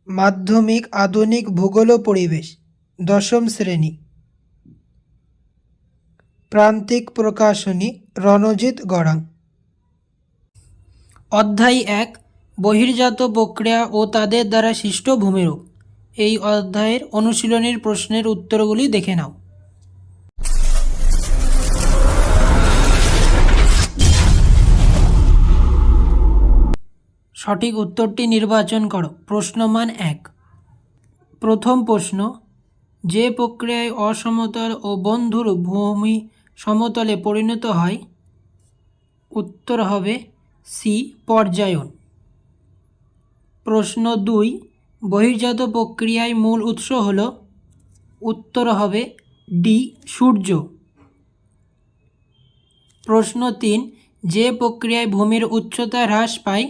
মাধ্যমিক আধুনিক ভূগোল ও পরিবেশ, দশম শ্রেণী। প্রান্তিক প্রকাশনী, রণজিৎ গড়াং। অধ্যায় 1, বহির্জাত প্রক্রিয়া ও তাদের দ্বারা সৃষ্ট ভূমিরূপ। এই অধ্যায়ের অনুশীলনীর প্রশ্নের উত্তরগুলি দেখে নাও। সঠিক উত্তরটি নির্বাচন করো। প্রশ্নমান 1। প্রথম প্রশ্ন, যে প্রক্রিয়ায় অসমতল ও বন্ধুর ভূমি সমতলে পরিণত হয়, উত্তর হবে সি, পর্যায়ন। প্রশ্ন 2, বহির্জাত প্রক্রিয়ায় মূল উৎস হল, উত্তর হবে ডি, সূর্য। প্রশ্ন 3, যে প্রক্রিয়ায় ভূমির উচ্চতা হ্রাস পায়,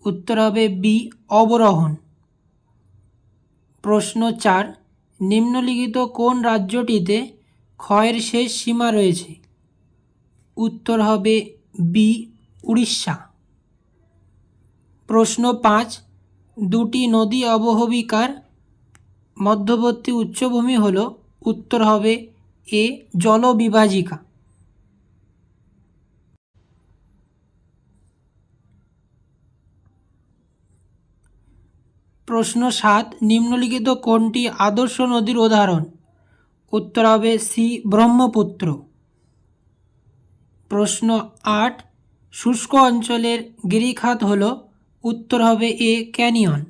উত্তর হবে বি, অবরোহণ। প্রশ্ন 4, নিম্নলিখিত কোন রাজ্যটিতে ক্ষয়ের শেষ সীমা রয়েছে, উত্তর হবে বি, উড়িষ্যা। প্রশ্ন 5, দুটি নদী অববাহিকার মধ্যবর্তী উচ্চভূমি হল, উত্তর হবে এ, জলবিভাজিকা। প্রশ্ন 7, নিম্নলিখিত কোনটি আদর্শ নদীর উদাহরণ, উত্তর হবে সি, ব্রহ্মপুত্র। প্রশ্ন 8, শুষ্ক অঞ্চলের গিরিখাত হল, উত্তর হবে এ, ক্যানিয়ন।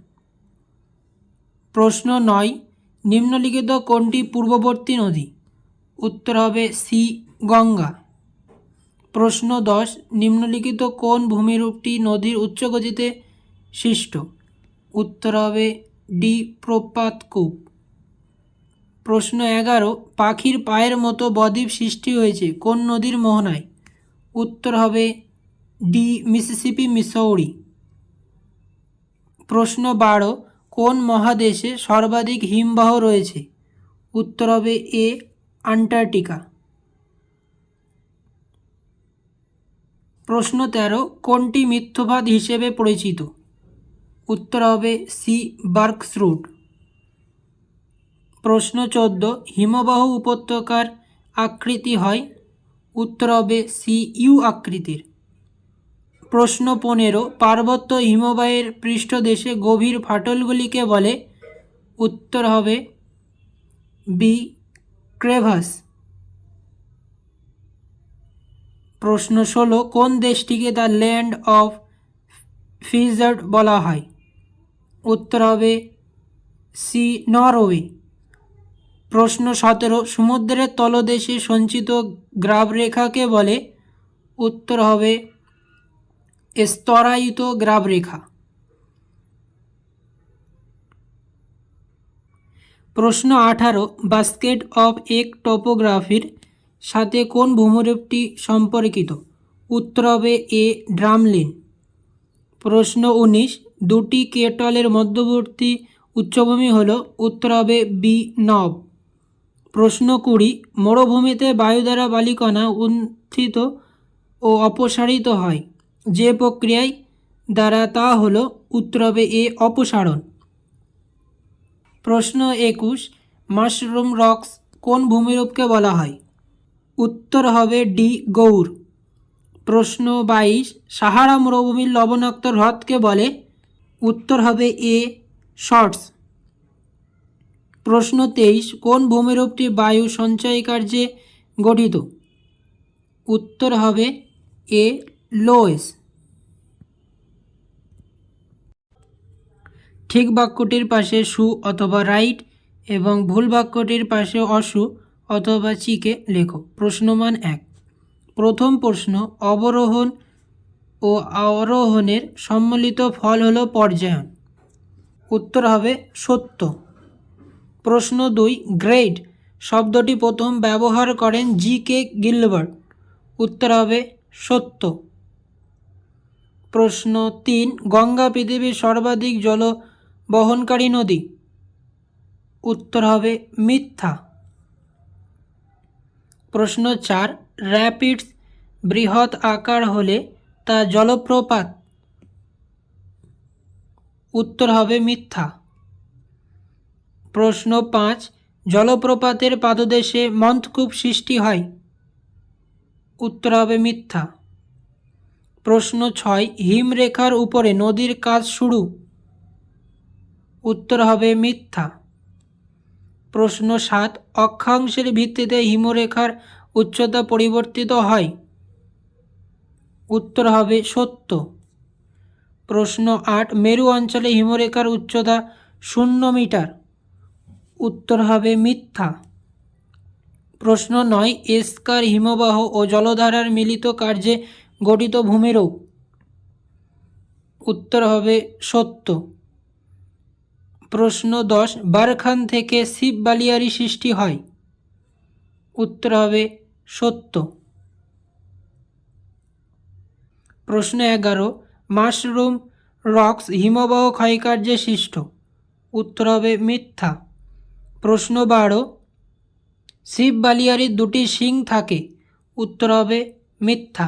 প্রশ্ন 9, নিম্নলিখিত কোনটি পূর্ববর্তী নদী, উত্তর হবে সি, গঙ্গা। প্রশ্ন 10, নিম্নলিখিত কোন ভূমিরূপটি নদীর উচ্চ গতিতে সৃষ্ট, উত্তর হবে ডি, প্রপাতকূপ। প্রশ্ন 11, পাখির পায়ের মতো বদ্বীপ সৃষ্টি হয়েছে কোন নদীর মোহনায়, উত্তর হবে ডি, মিসিসিপি, মিসৌরি। প্রশ্ন 12, কোন মহাদেশে সর্বাধিক হিমবাহ রয়েছে, উত্তর হবে এ, আন্টার্কটিকা। প্রশ্ন 13, কোনটি মিথ্যুপাত হিসেবে পরিচিত, উত্তর হবে সি, বার্কস রুট। প্রশ্ন 14, হিমবাহ উপত্যকার আকৃতি হয়, উত্তর হবে সি, ইউ আকৃতির। প্রশ্ন 15, পার্বত্য হিমবাহের পৃষ্ঠদেশে গভীর ফাটলগুলিকে বলে, উত্তর হবে বি, ক্রেভাস। প্রশ্ন 16, কোন দেশটিকে দ্য ল্যান্ড অফ ফিজার্ড বলা হয়, উত্তর হবে সি, নরওয়ে। প্রশ্ন 17, সমুদ্রের তলদেশে সঞ্চিত গ্রাবরেখাকে বলে, উত্তর হবে স্তরায়িত গ্রাবরেখা। প্রশ্ন 18, বাস্কেট অফ এক টোপোগ্রাফির সাথে কোন ভূমিরূপটি সম্পর্কিত, উত্তর হবে এ, ড্রামলিন। প্রশ্ন 19, দুটি কেটলের মধ্যবর্তী উচ্চভূমি হল, উত্তর হবে বি, নব। প্রশ্ন 20, মরুভূমিতে বায়ু দ্বারা বালিকণা উত্থিত ও অপসারিত হয় যে প্রক্রিয়ায় দ্বারা, তা হল, উত্তর হবে এ, অপসারণ। প্রশ্ন 21, মাশরুম রক্স কোন ভূমিরূপকে বলা হয়, উত্তর হবে ডি, গৌর। প্রশ্ন 22, সাহারা মরুভূমির লবণাক্ত হ্রদকে বলে, উত্তর হবে এ, শর্টস। প্রশ্ন 23, কোন ভূমিরূপটি বায়ু সঞ্চয় কার্যে গঠিত, উত্তর হবে এ, লোয়েস। ঠিক বাক্যটির পাশে সু অথবা রাইট এবং ভুল বাক্যটির পাশে অসু অথবা চিকে লেখো। প্রশ্নমান 1, প্রথম প্রশ্ন, অবরোহণ ও আরোহণের সম্মিলিত ফল হলো পর্যায়ন, উত্তর হবে সত্য। প্রশ্ন 2, গ্রেড শব্দটি প্রথম ব্যবহার করেন জি, কে গিলবার্ট, উত্তর হবে সত্য। প্রশ্ন 3, গঙ্গা পৃথিবীর সর্বাধিক জল বহনকারী নদী, উত্তর হবে মিথ্যা। প্রশ্ন 4, র্যাপিডস বৃহৎ আকার হলে তা জলপ্রপাত, উত্তর হবে মিথ্যা। প্রশ্ন 5, জলপ্রপাতের পাদদেশে মন্থকূপ সৃষ্টি হয়। উত্তর হবে মিথ্যা। প্রশ্ন 6, হিমরেখার উপরে নদীর কাজ শুরু। উত্তর হবে মিথ্যা। প্রশ্ন 7, অক্ষাংশের ভিত্তিতে হিমরেখার উচ্চতা পরিবর্তিত হয়। উত্তর হবে সত্য। প্রশ্ন 8, মেরু অঞ্চলে হিমরেখার উচ্চতা 0 মিটার। উত্তর হবে মিথ্যা। প্রশ্ন 9, এস্কার হিমবাহ ও জলধারার মিলিত কার্যে গঠিত ভূমিরূপ। উত্তর হবে সত্য। প্রশ্ন 10, বারখান থেকে শিব বালিয়ারি সৃষ্টি হয়। উত্তর হবে সত্য। প্রশ্ন 11, মাশরুম রক্স হিমবাহ ক্ষয়কার্যে সৃষ্ট। উত্তর হবে মিথ্যা। প্রশ্ন 12, শিব বালিয়ারির 2টি শিং থাকে। উত্তর হবে মিথ্যা।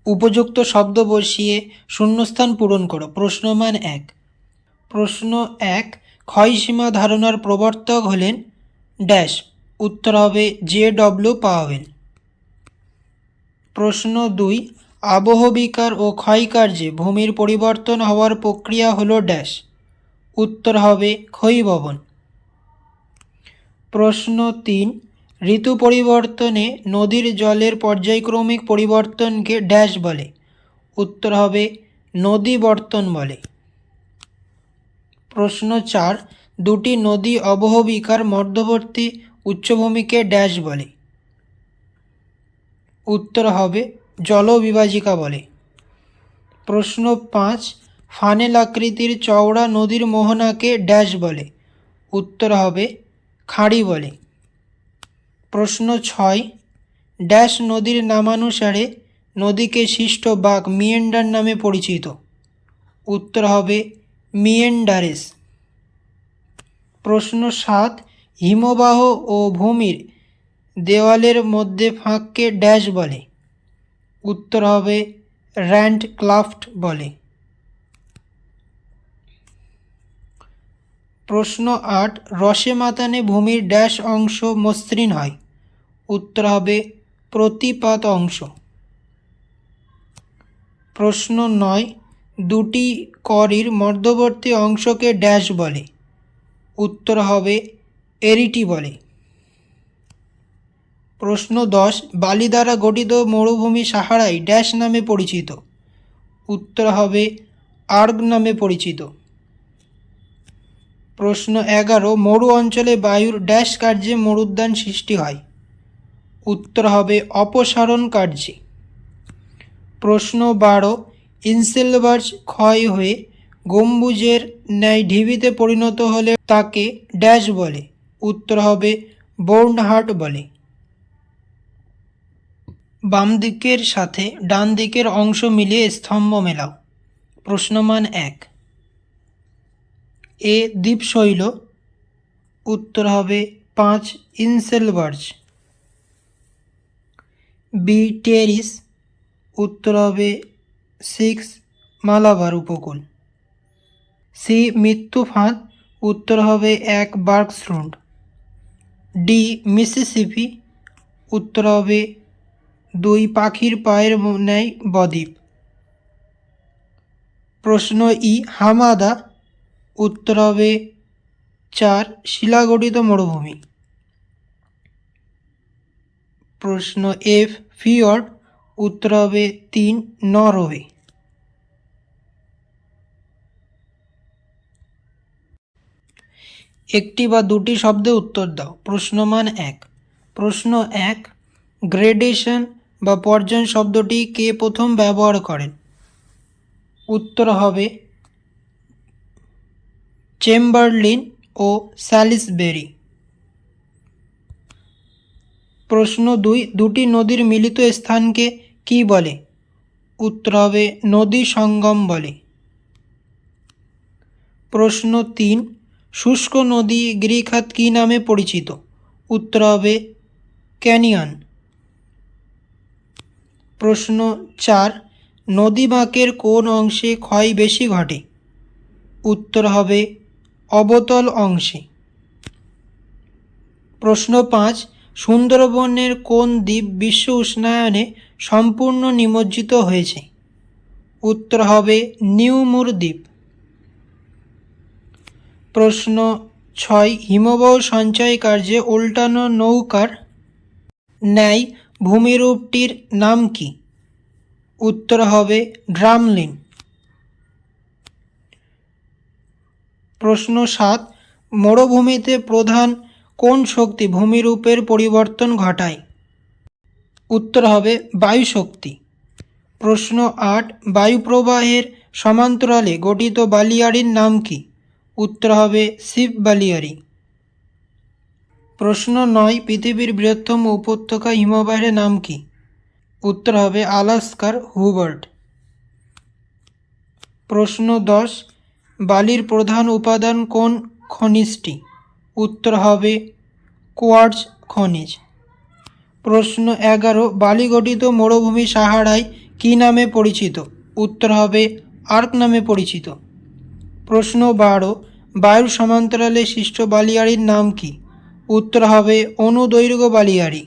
উপযুক্ত শব্দ বসিয়ে শূন্যস্থান পূরণ করো। প্রশ্নমান 1। প্রশ্ন 1, ক্ষয়সীমা ধারণার প্রবর্তক হলেন ড্যাশ। উত্তর হবে জে.ডব্লিউ. পাওয়েল। প্রশ্ন 2, আবহবিকার ও ক্ষয়কার্যে ভূমির পরিবর্তন হওয়ার প্রক্রিয়া হলো ড্যাশ। উত্তর হবে ক্ষয়ীভবন। প্রশ্ন 3, ঋতু পরিবর্তনে নদীর জলের পর্যায়ক্রমিক পরিবর্তনকে ড্যাশ বলে। উত্তর হবে নদীবর্তন বলে। প্রশ্ন 4, 2টি নদী অববাহিকার মধ্যবর্তী উচ্চভূমিকে ড্যাশ বলে। উত্তর হবে জলবিভাজিকা বলে। প্রশ্ন 5, ফানেল আকৃতির চওড়া নদীর মোহনাকে ড্যাশ বলে। উত্তর হবে খাঁড়ি বলে। প্রশ্ন 6, ড্যাশ নদীর নামানুসারে নদীকে সৃষ্ট বাঁক মিয়েন্ডার নামে পরিচিত। উত্তর হবে মিয়েন্ডারেস। প্রশ্ন 7, হিমবাহ ও ভূমির দেওয়ালের মধ্যে ফাঁককে ড্যাশ বলে। উত্তর হবে র্যান্ড ক্লাফট বলে। প্রশ্ন 8, রসে মাতানে ভূমির ড্যাশ অংশ মসৃণ হয়। উত্তর হবে প্রতিপাত অংশ। প্রশ্ন 9, 2টি করির মধ্যবর্তী অংশকে ড্যাশ বলে। উত্তর হবে এরিটি বলে। প্রশ্ন 10, বালি দ্বারা গঠিত মরুভূমি সাহারাই ড্যাশ নামে পরিচিত। উত্তর হবে আর্গ নামে পরিচিত। প্রশ্ন 11, মরু অঞ্চলে বায়ুর ড্যাশ কার্যে মরুদ্যান সৃষ্টি হয়। উত্তর হবে অপসারণ কার্যে। প্রশ্ন 12, ইনসেলবার্চ ক্ষয় হয়ে গম্বুজের ন্যায় ঢিবিতে পরিণত হলে তাকে ড্যাশ বলে। উত্তর হবে বোর্নহার্ট বলে। বাম দিকের সাথে ডান দিকের অংশ মিলিয়ে স্তম্ভ মেলাও। প্রশ্নমান 1, এ দ্বীপশৈল। উত্তর হবে 5 ইনসেলবার্চ। B teres. উত্তর হবে 6 মালাবার উপকূল। সি মৃত্যু ফাঁদ। উত্তর হবে 1 বার্কস্ট্রুন্ড। D Mississippi. উত্তর হবে 2 পাখির পায়ের ন্যায় বদ্বীপ। প্রশ্ন ই হামাদা। উত্তর হবে 4 শিলাগঠিত মরুভূমি। প্রশ্ন এফ ফিয়র্ড। উত্তর হবে 3 নরওয়ে। একটি বা দুটি শব্দে উত্তর দাও। প্রশ্নমান 1। প্রশ্ন 1, গ্রেডেশন বা পর্যায় শব্দটি কে প্রথম ব্যবহার করেন? উত্তর হবে চেম্বারলিন ও স্যালিসবেরি। প্রশ্ন 2, 2টি নদীর মিলিত স্থানকে কি বলে? উত্তর হবে নদী সঙ্গম বলে। প্রশ্ন 3, শুষ্ক নদী গিরিখাত কী নামে পরিচিত? উত্তর হবে ক্যানিয়ন। প্রশ্ন 4, নদী বাঁকের কোন অংশে ক্ষয় বেশি ঘটে? উত্তর হবে অবতল অংশে। প্রশ্ন ৫, সুন্দরবনের কোন দ্বীপ বিশ্ব উষ্ণায়নে সম্পূর্ণ নিমজ্জিত হয়েছে? উত্তর হবে নিউমুর দ্বীপ। প্রশ্ন ৬, হিমবাহ সঞ্চয় কার্যে উল্টানো নৌকার ন্যায় ভূমিরূপটির নাম কি? উত্তর হবে ড্রামলিন। প্রশ্ন ৭, মরুভূমিতে প্রধান কোন শক্তি ভূমিরূপের পরিবর্তন ঘটায়? উত্তর হবে বায়ু শক্তি। প্রশ্ন ৮, বায়ুপ্রবাহের সমান্তরালে গঠিত বালিয়াড়ির নাম কি? উত্তর হবে শিব বালিয়াড়ি। প্রশ্ন ৯, পৃথিবীর বৃহত্তম উপত্যকা হিমবাহের নাম কি? উত্তর হবে আলাস্কার হুবার্ট। প্রশ্ন ১০, বালির প্রধান উপাদান কোন খনিজটি? উত্তর হবে কোয়ার্টজ খনিজ। প্রশ্ন ১১, বালি গঠিত মরুভূমি সাহারায় কী নামে পরিচিত? উত্তর হবে আর্ক নামে পরিচিত। প্রশ্ন ১২, বায়ুর সমান্তরালে সৃষ্ট বালিয়াড়ির নাম কি? উত্তর হবে অনুদৈর্ঘ্য বালিয়াড়ি।